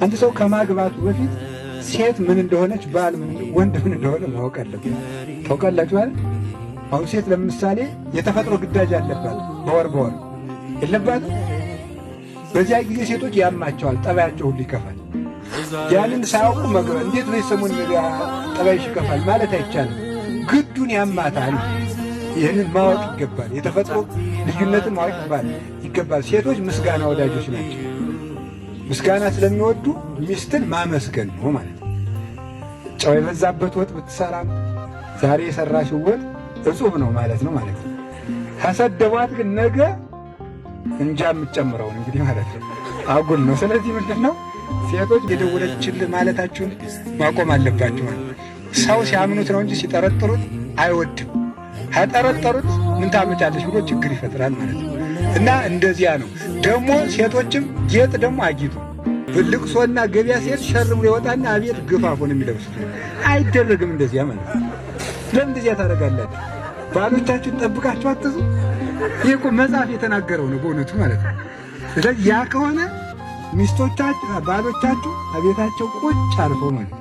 አንድ ሰው ከማግባቱ በፊት ሴት ምን እንደሆነች ባል ወንድ ምን እንደሆነ ማወቅ አለበት። ታውቃላችሁ አይደል? አሁን ሴት ለምሳሌ የተፈጥሮ ግዳጅ አለባት፣ በወር የለባትም። በዚያ ጊዜ ሴቶች ያማቸዋል፣ ጠባያቸው ሁሉ ይከፋል። ያንን ሳያውቁ መግባት እንዴት ነው ሰሞን ጠባይሽ ይከፋል ማለት አይቻልም። ግዱን ያማታል። ይህንን ማወቅ ይገባል። የተፈጥሮ ልዩነትን ማወቅ ይገባል። ሴቶች ምስጋና ወዳጆች ናቸው። ምስጋና ስለሚወዱ ሚስትን ማመስገን ነው ማለት ነው። ጨው የበዛበት ወጥ ብትሰራም ዛሬ የሰራሽው ወጥ እጹብ ነው ማለት ነው። ከሰደቧት ግን ነገ እንጃ የምትጨምረውን እንግዲህ ማለት ነው አጉል ነው። ስለዚህ ምንድን ነው ሴቶች የደወለችልህ ማለታችሁን ማቆም አለባችሁ። ሰው ሲያምኑት ነው እንጂ ሲጠረጥሩት አይወድም። ከጠረጠሩት ምን ታመጫለሽ ብሎ ችግር ይፈጥራል ማለት ነው። እና እንደዚያ ነው። ደግሞ ሴቶችም ጌጥ ደግሞ አጊጡ። ልቅሶና ገበያ ሴት ሸርም ይወጣና አቤት ግፋፎ ነው የሚለብሱት። አይደረግም እንደዚያ ማለት ነው። ለምን እንደዚያ ታደርጋላችሁ? ባሎቻችሁን ጠብቃችሁ አትዙ። ይህ እኮ መጽሐፍ የተናገረው ነው በእውነቱ ማለት ነው። ስለዚህ ያ ከሆነ ሚስቶቻችሁ ባሎቻችሁ አቤታቸው ቁጭ አርፈው ማለት